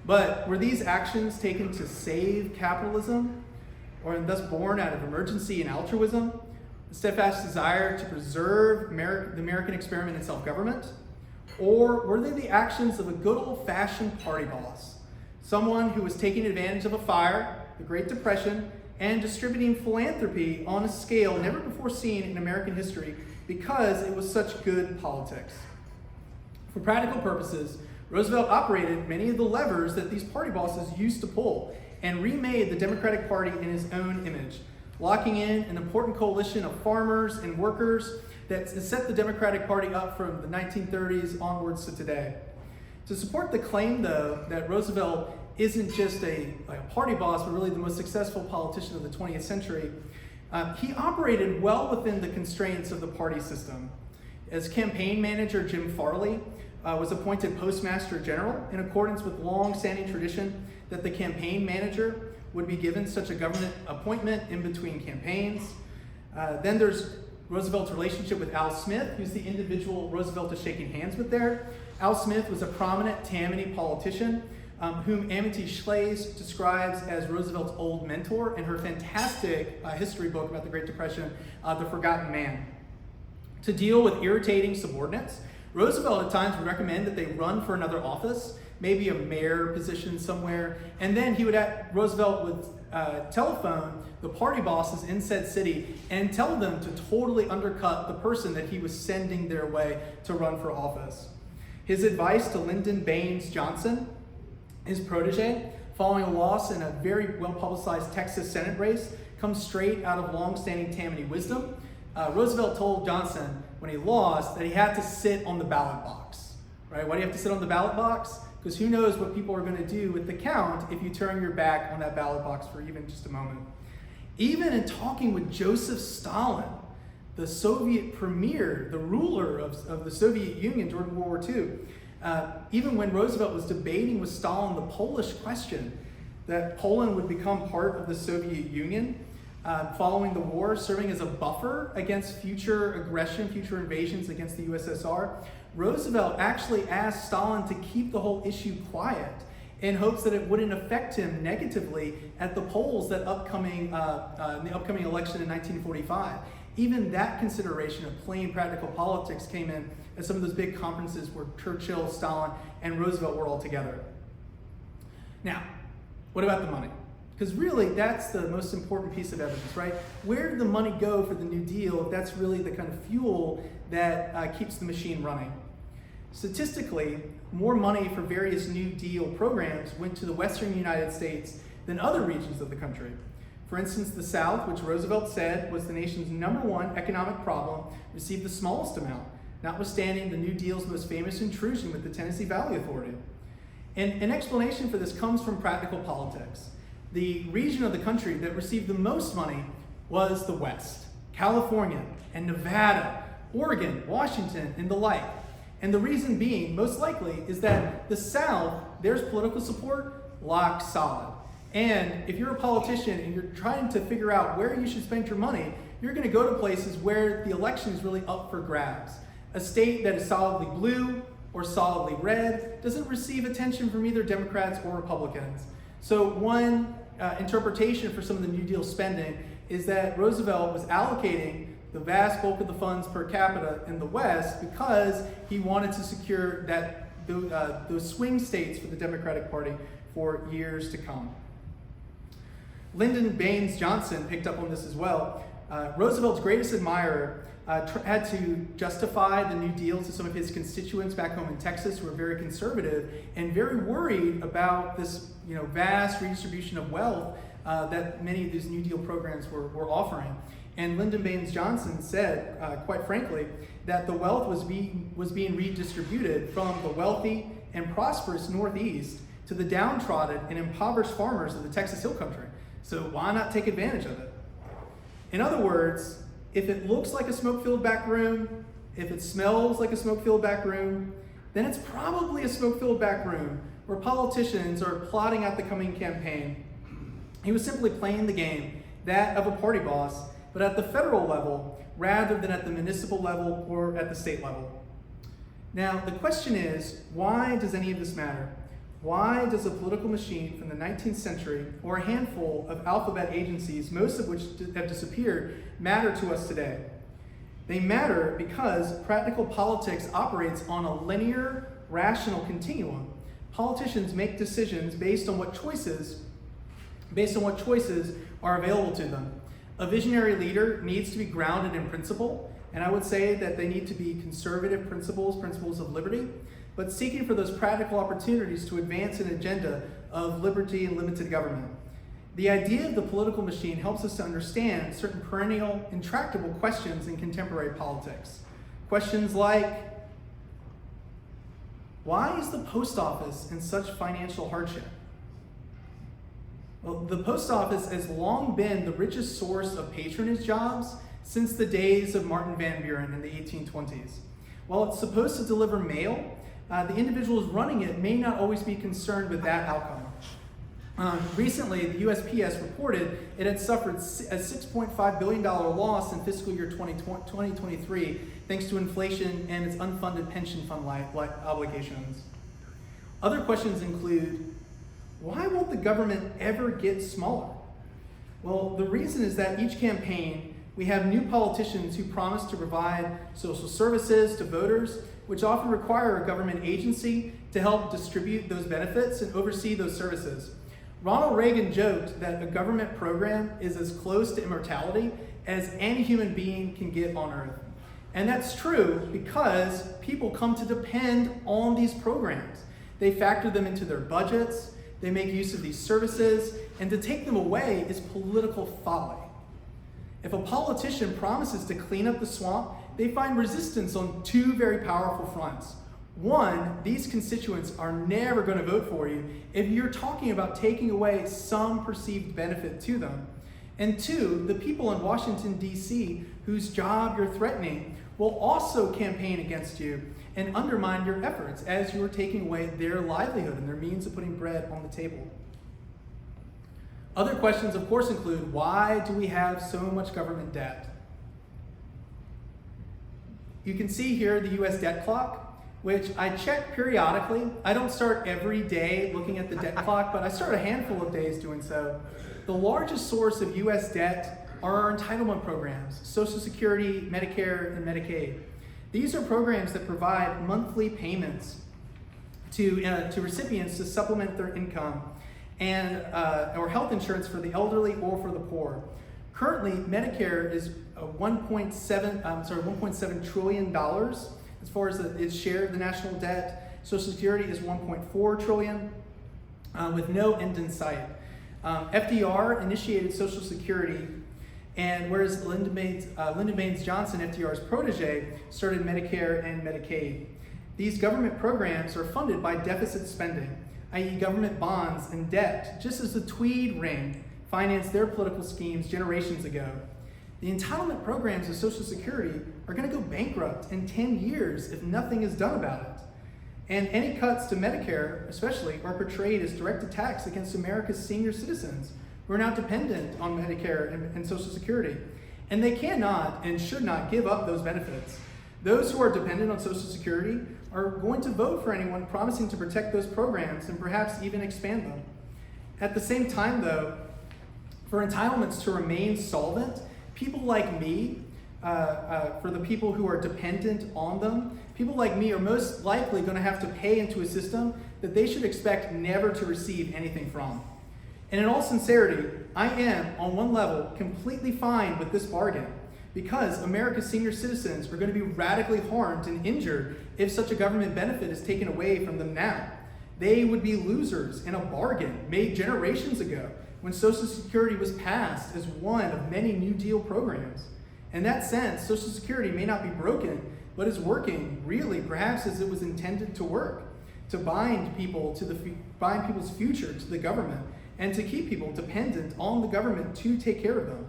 But were these actions taken to save capitalism, or thus born out of emergency and altruism, a steadfast desire to preserve the American experiment in self-government? Or were they the actions of a good old-fashioned party boss, someone who was taking advantage of a fire, the Great Depression, and distributing philanthropy on a scale never before seen in American history because it was such good politics? For practical purposes, Roosevelt operated many of the levers that these party bosses used to pull and remade the Democratic Party in his own image, locking in an important coalition of farmers and workers that set the Democratic Party up from the 1930s onwards to today. To support the claim, though, that Roosevelt isn't just a party boss, but really the most successful politician of the 20th century, he operated well within the constraints of the party system. As campaign manager, Jim Farley was appointed Postmaster General in accordance with long-standing tradition that the campaign manager would be given such a government appointment in between campaigns. Then there's Roosevelt's relationship with Al Smith, who's the individual Roosevelt is shaking hands with there. Al Smith was a prominent Tammany politician whom Amity Shlaes describes as Roosevelt's old mentor in her fantastic history book about the Great Depression, The Forgotten Man. To deal with irritating subordinates, Roosevelt at times would recommend that they run for another office, maybe a mayor position somewhere, and then Roosevelt would telephone the party bosses in said city and tell them to totally undercut the person that he was sending their way to run for office. His advice to Lyndon Baines Johnson, his protege, following a loss in a very well-publicized Texas Senate race, comes straight out of long-standing Tammany wisdom. Roosevelt told Johnson when he lost that he had to sit on the ballot box. Right? Why do you have to sit on the ballot box? Because who knows what people are going to do with the count if you turn your back on that ballot box for even just a moment. Even in talking with Joseph Stalin, the Soviet premier, the ruler of the Soviet Union during World War II, even when Roosevelt was debating with Stalin the Polish question, that Poland would become part of the Soviet Union following the war, serving as a buffer against future aggression, future invasions against the USSR, Roosevelt actually asked Stalin to keep the whole issue quiet in hopes that it wouldn't affect him negatively at the polls in the upcoming election in 1945. Even that consideration of plain practical politics came in at some of those big conferences where Churchill, Stalin, and Roosevelt were all together. Now, what about the money? Because really, that's the most important piece of evidence, right? Where did the money go for the New Deal if that's really the kind of fuel that keeps the machine running? Statistically, more money for various New Deal programs went to the Western United States than other regions of the country. For instance, the South, which Roosevelt said was the nation's #1 economic problem, received the smallest amount, notwithstanding the New Deal's most famous intrusion with the Tennessee Valley Authority. And an explanation for this comes from practical politics. The region of the country that received the most money was the West, California and Nevada, Oregon, Washington, and the like. And the reason being, most likely, is that the South, there's political support locked solid. And if you're a politician and you're trying to figure out where you should spend your money, you're going to go to places where the election is really up for grabs. A state that is solidly blue or solidly red doesn't receive attention from either Democrats or Republicans. So one interpretation for some of the New Deal spending is that Roosevelt was allocating the vast bulk of the funds per capita in the West because he wanted to secure those swing states for the Democratic Party for years to come. Lyndon Baines Johnson picked up on this as well. Roosevelt's greatest admirer had to justify the New Deal to some of his constituents back home in Texas who were very conservative and very worried about this vast redistribution of wealth that many of these New Deal programs were offering. And Lyndon Baines Johnson said, quite frankly, that the wealth was being redistributed from the wealthy and prosperous Northeast to the downtrodden and impoverished farmers of the Texas Hill Country. So why not take advantage of it? In other words, if it looks like a smoke-filled back room, if it smells like a smoke-filled back room, then it's probably a smoke-filled back room where politicians are plotting out the coming campaign. He was simply playing the game, that of a party boss, but at the federal level rather than at the municipal level or at the state level. Now, the question is, why does any of this matter? Why does a political machine from the 19th century, or a handful of alphabet agencies, most of which have disappeared, matter to us today? They matter because practical politics operates on a linear, rational continuum. Politicians make decisions based on what choices are available to them. A visionary leader needs to be grounded in principle, and I would say that they need to be conservative principles of liberty, but seeking for those practical opportunities to advance an agenda of liberty and limited government. The idea of the political machine helps us to understand certain perennial, intractable questions in contemporary politics. Questions like, why is the post office in such financial hardship? Well, the post office has long been the richest source of patronage jobs since the days of Martin Van Buren in the 1820s. While it's supposed to deliver mail, the individuals running it may not always be concerned with that outcome. Recently, the USPS reported it had suffered a $6.5 billion loss in fiscal year 2023 thanks to inflation and its unfunded pension fund obligations. Other questions include, why won't the government ever get smaller? Well, the reason is that each campaign, we have new politicians who promise to provide social services to voters, which often require a government agency to help distribute those benefits and oversee those services. Ronald Reagan joked that a government program is as close to immortality as any human being can get on Earth. And that's true because people come to depend on these programs. They factor them into their budgets, they make use of these services, and to take them away is political folly. If a politician promises to clean up the swamp, they find resistance on two very powerful fronts. One, these constituents are never going to vote for you if you're talking about taking away some perceived benefit to them. And two, the people in Washington, D.C., whose job you're threatening, will also campaign against you and undermine your efforts as you are taking away their livelihood and their means of putting bread on the table. Other questions, of course, include, why do we have so much government debt? You can see here the U.S. debt clock, which I check periodically. I don't start every day looking at the debt clock, but I start a handful of days doing so. The largest source of U.S. debt are our entitlement programs, Social Security, Medicare, and Medicaid. These are programs that provide monthly payments to recipients to supplement their income and or health insurance for the elderly or for the poor. Currently, Medicare is $1.7 trillion as far as its share of the national debt. Social Security is $1.4 trillion with no end in sight. FDR initiated Social Security, and whereas Lyndon Baines Johnson, FDR's protege, started Medicare and Medicaid. These government programs are funded by deficit spending, i.e. government bonds and debt, just as the Tweed Ring financed their political schemes generations ago. The entitlement programs of Social Security are going to go bankrupt in 10 years if nothing is done about it. And any cuts to Medicare, especially, are portrayed as direct attacks against America's senior citizens who are now dependent on Medicare and Social Security. And they cannot and should not give up those benefits. Those who are dependent on Social Security are going to vote for anyone promising to protect those programs and perhaps even expand them. At the same time, though, for entitlements to remain solvent, people like me, for the people who are dependent on them, people like me are most likely going to have to pay into a system that they should expect never to receive anything from. And in all sincerity, I am, on one level, completely fine with this bargain because America's senior citizens are going to be radically harmed and injured if such a government benefit is taken away from them now. They would be losers in a bargain made generations ago when Social Security was passed as one of many New Deal programs. In that sense, Social Security may not be broken, but is working really perhaps as it was intended to work, to bind people's future to the government and to keep people dependent on the government to take care of them.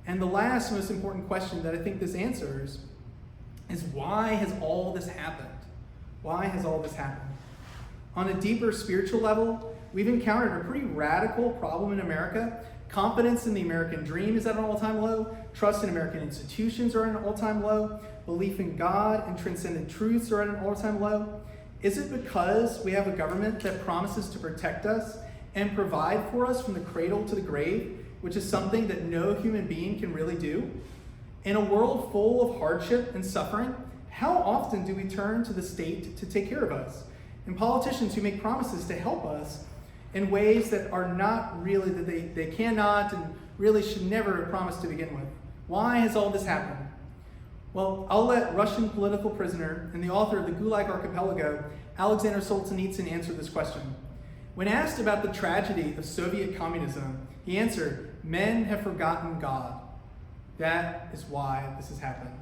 And the last most important question that I think this answers is, why has all this happened? Why has all this happened? On a deeper spiritual level, we've encountered a pretty radical problem in America. Confidence in the American dream is at an all-time low. Trust in American institutions are at an all-time low. Belief in God and transcendent truths are at an all-time low. Is it because we have a government that promises to protect us and provide for us from the cradle to the grave, which is something that no human being can really do? In a world full of hardship and suffering, how often do we turn to the state to take care of us? And politicians who make promises to help us in ways that are not really, that they cannot and really should never have promised to begin with. Why has all this happened? Well, I'll let Russian political prisoner and the author of the Gulag Archipelago, Alexander Solzhenitsyn, answer this question. When asked about the tragedy of Soviet communism, he answered, "Men have forgotten God. That is why this has happened."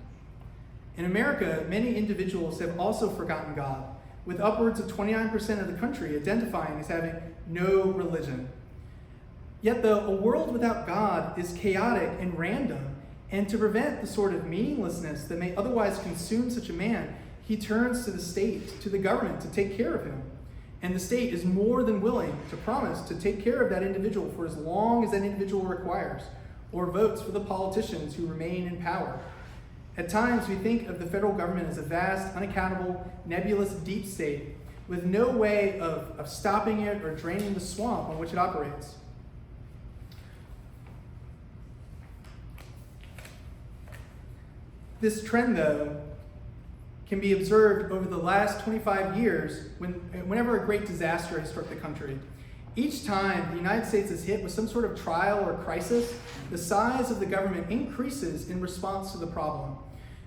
In America, many individuals have also forgotten God, with upwards of 29% of the country identifying as having no religion. Yet though a world without God is chaotic and random, and to prevent the sort of meaninglessness that may otherwise consume such a man, he turns to the state, to the government, to take care of him. And the state is more than willing to promise to take care of that individual for as long as that individual requires, or votes for the politicians who remain in power. At times, we think of the federal government as a vast, unaccountable, nebulous deep state with no way of stopping it or draining the swamp on which it operates. This trend, though, can be observed over the last 25 years whenever a great disaster has struck the country. Each time the United States is hit with some sort of trial or crisis, the size of the government increases in response to the problem.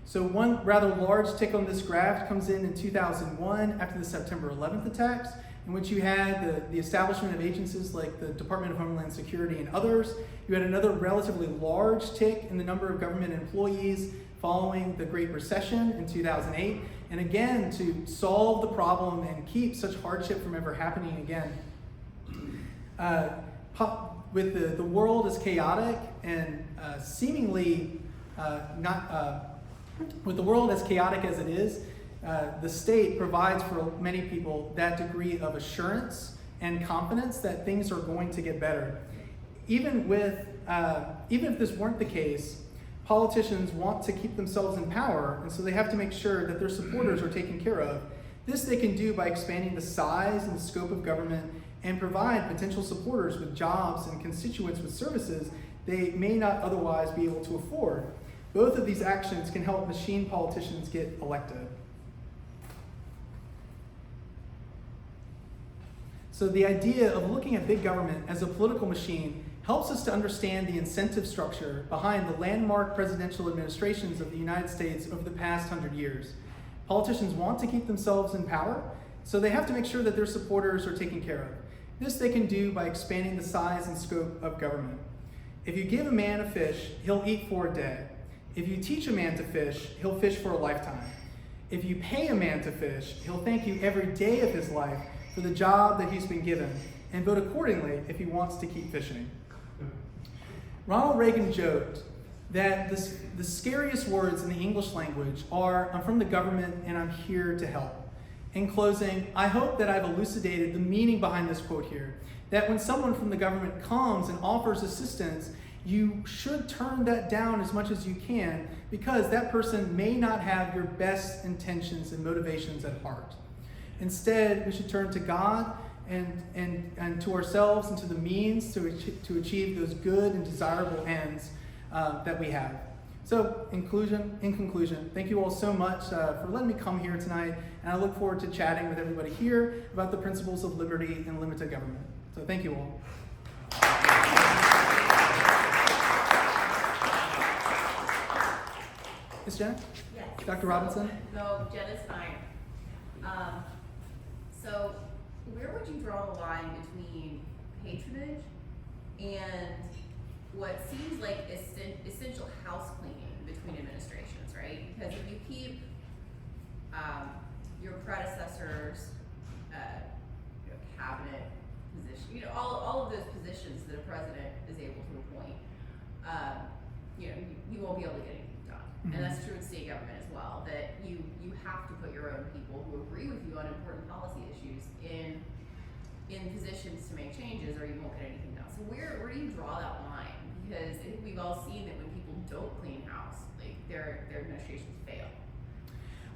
So one rather large tick on this graph comes in 2001 after the September 11th attacks, in which you had the establishment of agencies like the Department of Homeland Security and others. You had another relatively large tick in the number of government employees following the Great Recession in 2008, and again, to solve the problem and keep such hardship from ever happening again. With the world as chaotic and seemingly with the world as chaotic as it is, the state provides for many people that degree of assurance and confidence that things are going to get better. Even if this weren't the case, politicians want to keep themselves in power, and so they have to make sure that their supporters are taken care of. This they can do by expanding the size and the scope of government and provide potential supporters with jobs and constituents with services they may not otherwise be able to afford. Both of these actions can help machine politicians get elected. So the idea of looking at big government as a political machine helps us to understand the incentive structure behind the landmark presidential administrations of the United States over the past 100 years. Politicians want to keep themselves in power, so they have to make sure that their supporters are taken care of. This they can do by expanding the size and scope of government. If you give a man a fish, he'll eat for a day. If you teach a man to fish, he'll fish for a lifetime. If you pay a man to fish, he'll thank you every day of his life for the job that he's been given, and vote accordingly if he wants to keep fishing. Ronald Reagan joked that the scariest words in the English language are, "I'm from the government and I'm here to help." In closing, I hope that I've elucidated the meaning behind this quote here, that when someone from the government comes and offers assistance, you should turn that down as much as you can, because that person may not have your best intentions and motivations at heart. Instead, we should turn to God and to ourselves and to the means to achieve those good and desirable ends that we have. So, in conclusion, thank you all so much for letting me come here tonight, and I look forward to chatting with everybody here about the principles of liberty and limited government. So thank you all. Miss Jenna? Yes. Dr. Robinson? No, Jenna Stein. So where would you draw the line between patronage and what seems like essential house cleaning between administrations, right? Because if you keep your predecessors' cabinet position, all of those positions that a president is able to appoint, you won't be able to get anything done. Mm-hmm. And that's true in state government as well, that you have to put your own people who agree with you on important policy issues in positions to make changes, or you won't get anything done. So where do you draw that line? Because I think we've all seen that when people don't clean house, like their administrations fail.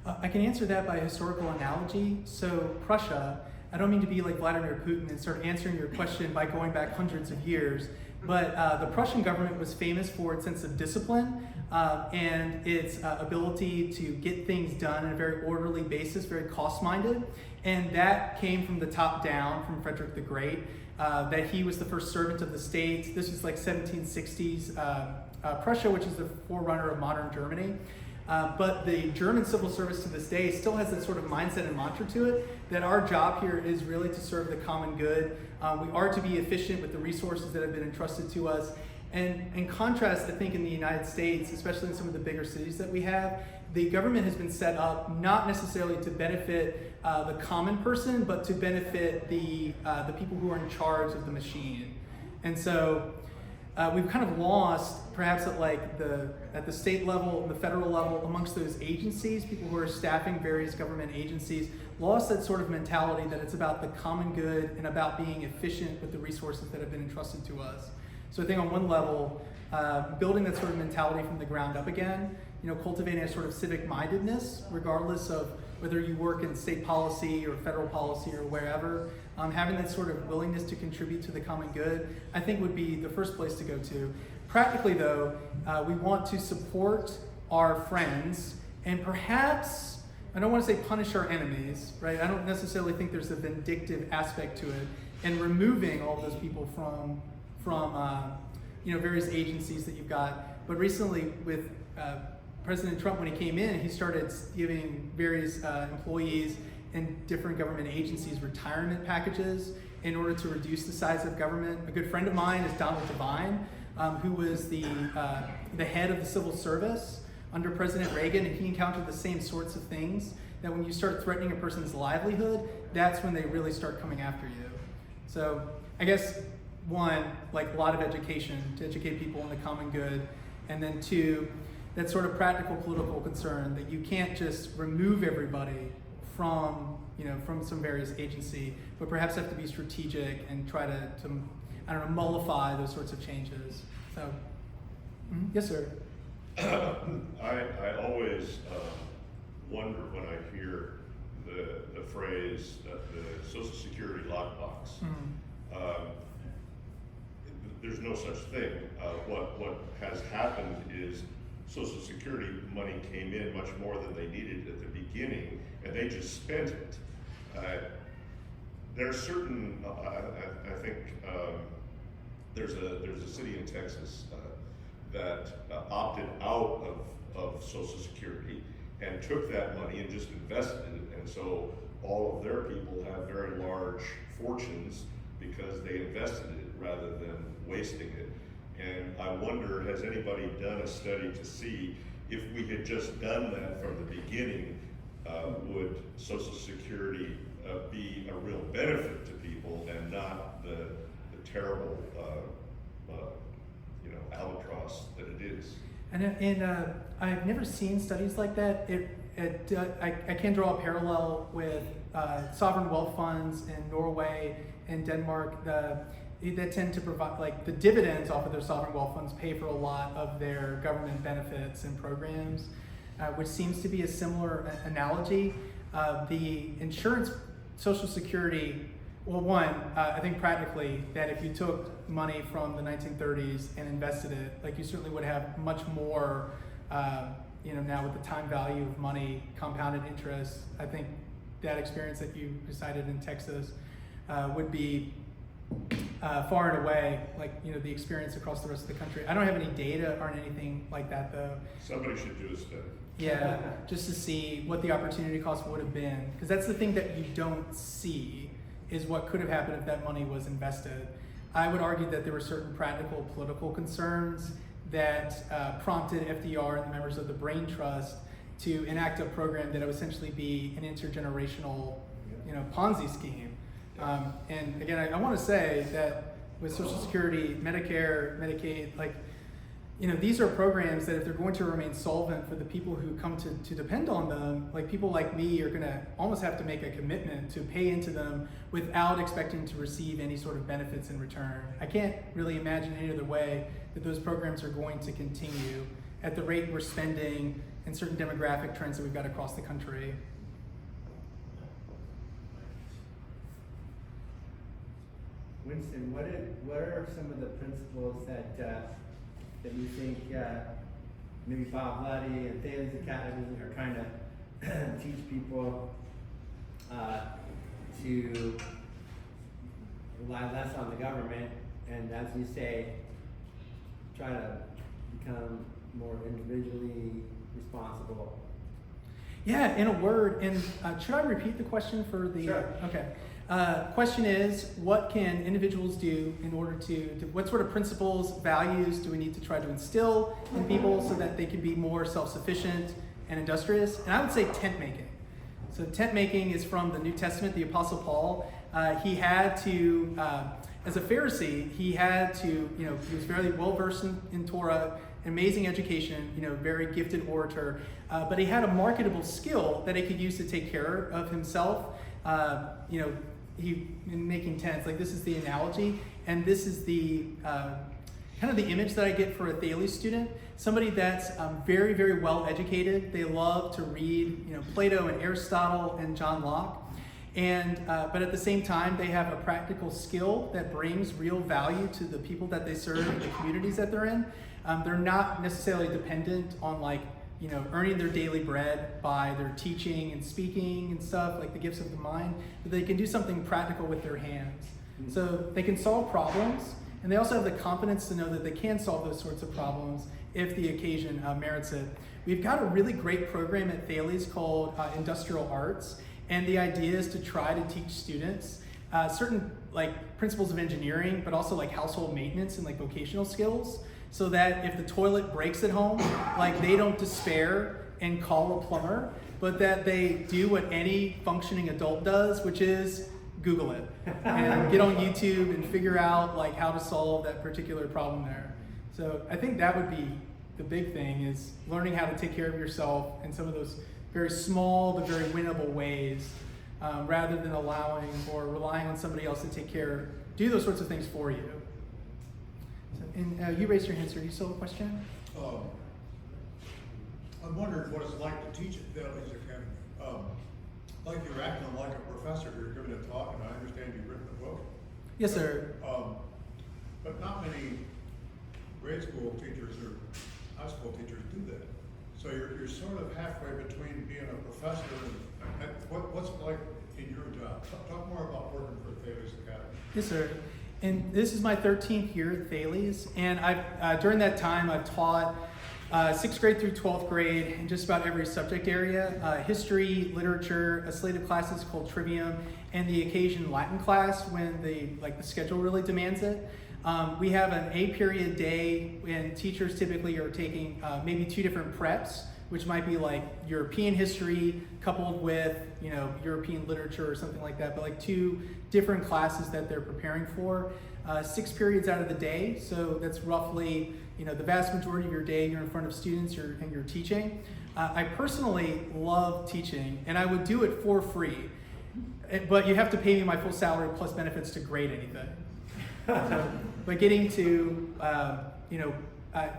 I can answer that by a historical analogy. So Prussia, I don't mean to be like Vladimir Putin and start answering your question by going back hundreds of years, but the Prussian government was famous for its sense of discipline and its ability to get things done on a very orderly basis, very cost-minded. And that came from the top down, from Frederick the Great, that he was the first servant of the state. This was like 1760s Prussia, which is the forerunner of modern Germany. But the German civil service to this day still has that sort of mindset and mantra to it, that our job here is really to serve the common good. We are to be efficient with the resources that have been entrusted to us. And in contrast, I think in the United States, especially in some of the bigger cities that we have, the government has been set up not necessarily to benefit the common person, but to benefit the people who are in charge of the machine. And so we've kind of lost, perhaps at the state level, the federal level, amongst those agencies, people who are staffing various government agencies, lost that sort of mentality that it's about the common good and about being efficient with the resources that have been entrusted to us. So I think on one level, building that sort of mentality from the ground up again, cultivating a sort of civic mindedness, regardless of whether you work in state policy or federal policy or wherever, having that sort of willingness to contribute to the common good, I think would be the first place to go to. Practically though, we want to support our friends and perhaps, I don't want to say punish our enemies, right? I don't necessarily think there's a vindictive aspect to it, and removing all those people from various agencies that you've got. But recently with President Trump, when he came in, he started giving various employees in different government agencies retirement packages in order to reduce the size of government. A good friend of mine is Donald Devine, who was the head of the civil service under President Reagan, and he encountered the same sorts of things, that when you start threatening a person's livelihood, that's when they really start coming after you. So I guess one, like a lot of education, to educate people in the common good, and then two, that sort of practical political concern that you can't just remove everybody from some various agency, but perhaps have to be strategic and try to mollify those sorts of changes. So, yes, sir. I always wonder when I hear the phrase the Social Security lockbox. There's no such thing. What has happened is Social Security money came in much more than they needed at the beginning, and they just spent it. There are certain, I think there's a city in Texas that opted out of Social Security and took that money and just invested it, and so all of their people have very large fortunes because they invested it rather than wasting it. And I wonder, has anybody done a study to see if we had just done that from the beginning, would Social Security be a real benefit to people and not the terrible albatross that it is? And I've never seen studies like that. I can draw a parallel with sovereign wealth funds in Norway and Denmark. That tend to provide, like, the dividends off of their sovereign wealth funds pay for a lot of their government benefits and programs, which seems to be a similar analogy. The insurance, Social Security, well, one, I think practically that if you took money from the 1930s and invested it, like, you certainly would have much more, now with the time value of money, compounded interest. I think that experience that you cited in Texas would be far and away, the experience across the rest of the country. I don't have any data or anything like that, though. Somebody should do a study. Yeah, just to see what the opportunity cost would have been. Because that's the thing that you don't see, is what could have happened if that money was invested. I would argue that there were certain practical political concerns that prompted FDR and the members of the Brain Trust to enact a program that would essentially be an intergenerational, Ponzi scheme. And again, I want to say that with Social Security, Medicare, Medicaid, these are programs that if they're going to remain solvent for the people who come to depend on them, people like me are going to almost have to make a commitment to pay into them without expecting to receive any sort of benefits in return. I can't really imagine any other way that those programs are going to continue at the rate we're spending and certain demographic trends that we've got across the country. Winston, what are some of the principles that you think maybe Bob Luddy and Thales Academy are trying to teach people to rely less on the government and, as you say, try to become more individually responsible? Yeah, in a word, and should I repeat the question for the? Sure. Okay. Question is, what can individuals do in order what sort of principles, values do we need to try to instill in people so that they can be more self-sufficient and industrious? And I would say tent making. So tent making is from the New Testament, the Apostle Paul. He had to, as a Pharisee, he had to, he was very well-versed in Torah, amazing education, very gifted orator, but he had a marketable skill that he could use to take care of himself. In making tents, like this is the analogy, and this is the kind of the image that I get for a Thales student, somebody that's very, very well educated. They love to read, Plato and Aristotle and John Locke, and but at the same time, they have a practical skill that brings real value to the people that they serve and the communities that they're in. They're not necessarily dependent on earning their daily bread by their teaching and speaking and stuff, like the gifts of the mind, but they can do something practical with their hands. So they can solve problems, and they also have the confidence to know that they can solve those sorts of problems if the occasion merits it. We've got a really great program at Thales called Industrial Arts, and the idea is to try to teach students certain principles of engineering, but also household maintenance and vocational skills, so that if the toilet breaks at home, they don't despair and call a plumber, but that they do what any functioning adult does, which is Google it and get on YouTube and figure out how to solve that particular problem there. So I think that would be the big thing, is learning how to take care of yourself in some of those very small but very winnable ways, rather than allowing or relying on somebody else to do those sorts of things for you. And you raised your hand, sir. You still have a question? I'm wondering what it's like to teach at Thales Academy. Like you're acting like a professor, you're giving a talk, and I understand you've written a book. Yes, sir. But not many grade school teachers or high school teachers do that. So you're sort of halfway between being a professor and what's it like in your job? Talk more about working for Thales Academy. Yes, sir. And this is my 13th year at Thales, and I've during that time I've taught 6th grade through 12th grade in just about every subject area: history, literature, a slate of classes called Trivium, and the occasion Latin class when the schedule really demands it. We have an A period day when teachers typically are taking maybe 2 different preps, which might be European history coupled with European literature or something like that, but 2 different classes that they're preparing for. 6 periods out of the day, so that's roughly the vast majority of your day you're in front of students and you're teaching. I personally love teaching, and I would do it for free, but you have to pay me my full salary plus benefits to grade anything. But getting to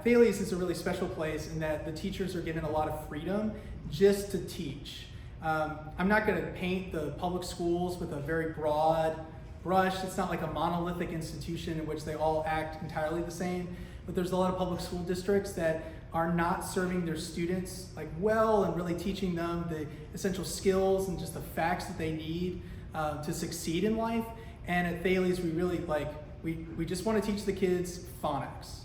Thales is a really special place in that the teachers are given a lot of freedom just to teach. I'm not going to paint the public schools with a very broad brush. It's not like a monolithic institution in which they all act entirely the same, but there's a lot of public school districts that are not serving their students well and really teaching them the essential skills and just the facts that they need to succeed in life. And at Thales, we really we just want to teach the kids phonics,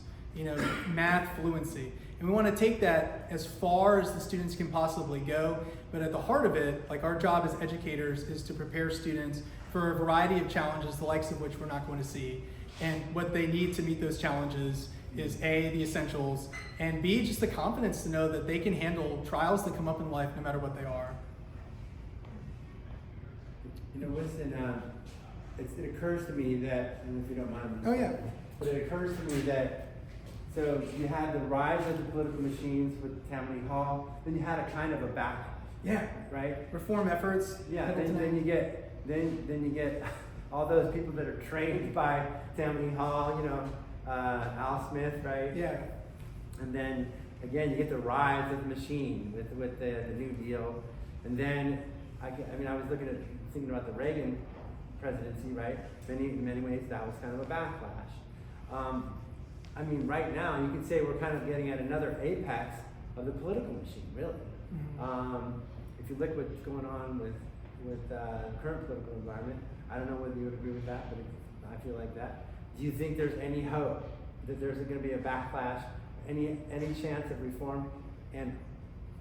math fluency. And we want to take that as far as the students can possibly go. But at the heart of it, our job as educators is to prepare students for a variety of challenges, the likes of which we're not going to see. And what they need to meet those challenges is A, the essentials, and B, just the confidence to know that they can handle trials that come up in life no matter what they are. Winston, it occurs to me that, and if you don't mind, Oh, yeah. but it occurs to me that, so you had the rise of the political machines with Tammany Hall, then you had a kind of a backlash. Yeah. Right? Reform efforts. Yeah, then you get all those people that are trained by Tammany Hall, Al Smith, right? Yeah. And then again, you get the rise of the machine with the New Deal, and then I mean, I was thinking about the Reagan presidency, right? In many ways, that was kind of a backlash. I mean, right now, you could say we're kind of getting at another apex of the political machine, really. If you look what's going on with the current political environment, I don't know whether you would agree with that, but I feel like that. Do you think there's any hope that there's going to be a backlash, any chance of reform? And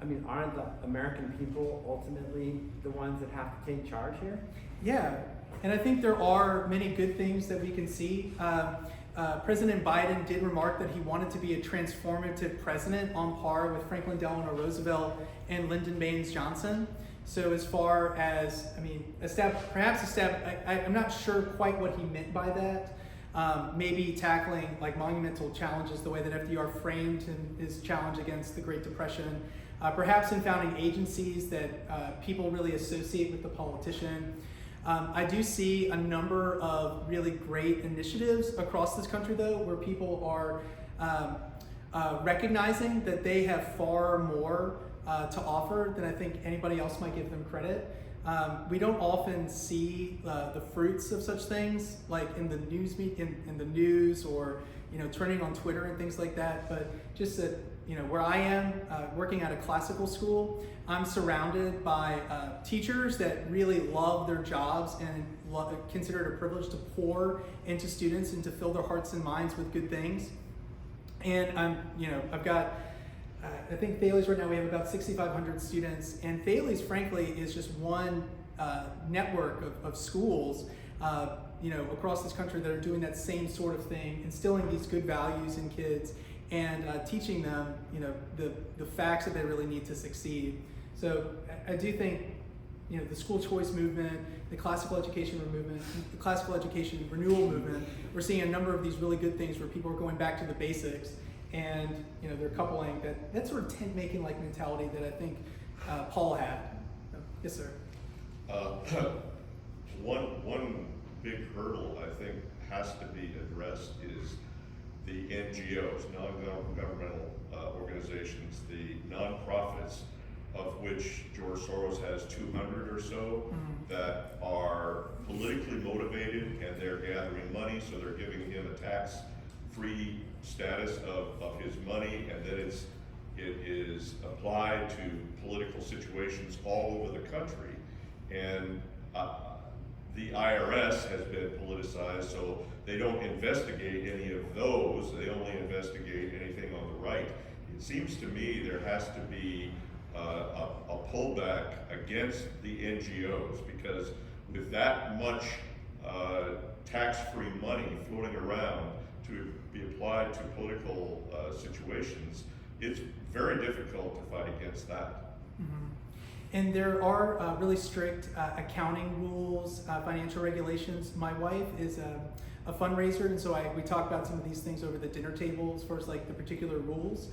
I mean, aren't the American people ultimately the ones that have to take charge here? Yeah, and I think there are many good things that we can see. President Biden did remark that he wanted to be a transformative president on par with Franklin Delano Roosevelt and Lyndon Baines Johnson. So as far as, I mean, I'm not sure quite what he meant by that. Maybe tackling like monumental challenges the way that FDR framed his challenge against the Great Depression. Perhaps in founding agencies that people really associate with the politician. I do see a number of really great initiatives across this country, though, where people are recognizing that they have far more to offer than I think anybody else might give them credit. We don't often see the fruits of such things, like in the in the news, or turning on Twitter and things like that. But just that, where I am working at a classical school, I'm surrounded by teachers that really love their jobs and consider it a privilege to pour into students and to fill their hearts and minds with good things. And I've got, I think Thales right now we have about 6,500 students, and Thales, frankly, is just one network of schools, across this country that are doing that same sort of thing, instilling these good values in kids and teaching them, the facts that they really need to succeed. So I do think, the school choice movement, the classical education movement, the classical education renewal movement, we're seeing a number of these really good things where people are going back to the basics, and they're coupling that sort of tent making like mentality that I think Paul had. Yes, sir. One big hurdle I think has to be addressed is the NGOs, non-governmental organizations, the nonprofits, of which George Soros has 200 or so that are politically motivated, and they're gathering money, so they're giving him a tax-free status of his money, and then it is applied to political situations all over the country. And the IRS has been politicized, so they don't investigate any of those. They only investigate anything on the right. It seems to me there has to be a pullback against the NGOs, because with that much tax-free money floating around to be applied to political situations, it's very difficult to fight against that. And there are really strict accounting rules, financial regulations. My wife is a fundraiser, and so we talk about some of these things over the dinner table as far as like the particular rules.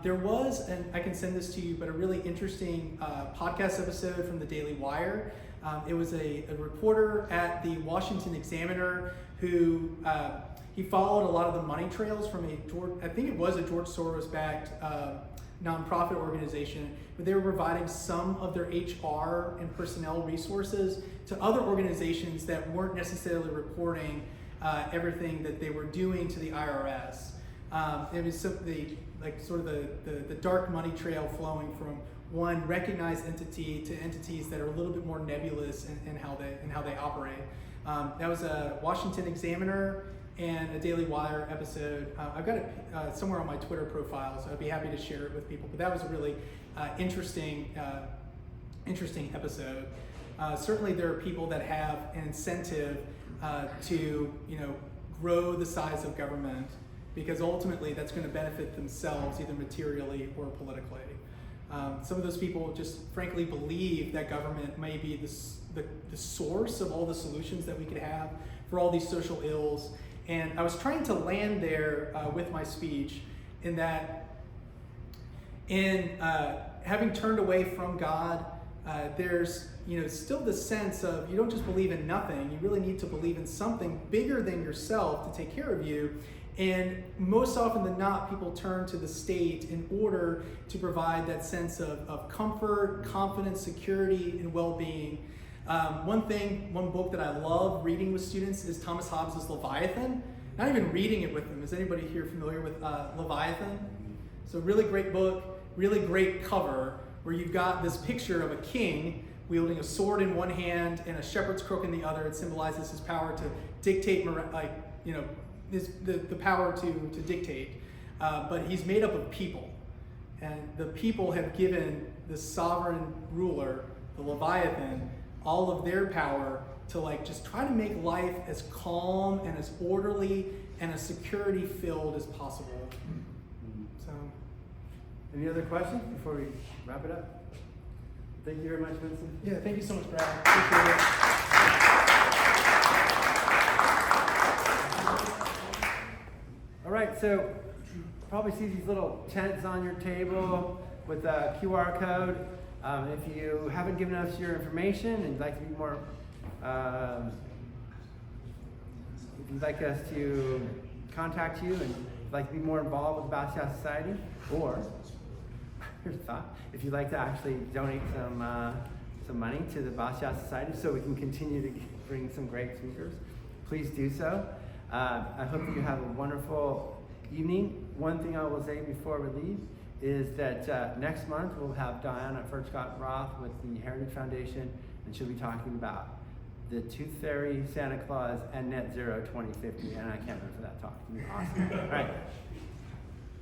There was, and I can send this to you, but a really interesting podcast episode from the Daily Wire. It was a reporter at the Washington Examiner who he followed a lot of the money trails from I think it was a George Soros-backed nonprofit organization, but they were providing some of their HR and personnel resources to other organizations that weren't necessarily reporting everything that they were doing to the IRS. It was the dark money trail flowing from one recognized entity to entities that are a little bit more nebulous in how they operate. That was a Washington Examiner and a Daily Wire episode. I've got it somewhere on my Twitter profile, so I'd be happy to share it with people. But that was a really interesting episode. Certainly, there are people that have an incentive to grow the size of government, because ultimately that's going to benefit themselves either materially or politically. Some of those people just frankly believe that government may be the source of all the solutions that we could have for all these social ills. And I was trying to land there with my speech in that having turned away from God, there's still the sense of you don't just believe in nothing, you really need to believe in something bigger than yourself to take care of you. And most often than not, people turn to the state in order to provide that sense of comfort, confidence, security, and well-being. One book that I love reading with students is Thomas Hobbes' Leviathan. Not even reading it with them. Is anybody here familiar with Leviathan? So really great book, really great cover, where you've got this picture of a king wielding a sword in one hand and a shepherd's crook in the other. It symbolizes his power to dictate, the power to dictate. But he's made up of people. And the people have given the sovereign ruler, the Leviathan, all of their power to just try to make life as calm and as orderly and as security filled as possible. So, Any other questions before we wrap it up? Thank you very much, Winston. yeah, thank you so much, Brad. Appreciate it. All right, so you probably see these little tents on your table with a QR code. If you haven't given us your information and you'd like to be more, if you'd like us to contact you and you'd like to be more involved with the Basquiat Society, or here's a thought, if you'd like to actually donate some money to the Basquiat Society so we can continue to bring some great speakers, please do so. I hope you have a wonderful evening. One thing I will say before we leave is that next month we'll have Diana Furchcott Roth with the Heritage Foundation, and she'll be talking about the Tooth Fairy, Santa Claus, and Net Zero 2050, and I can't wait for that talk. It'll be awesome. All right,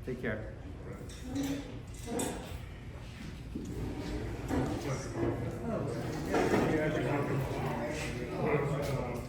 take care. Oh, yeah, thank you.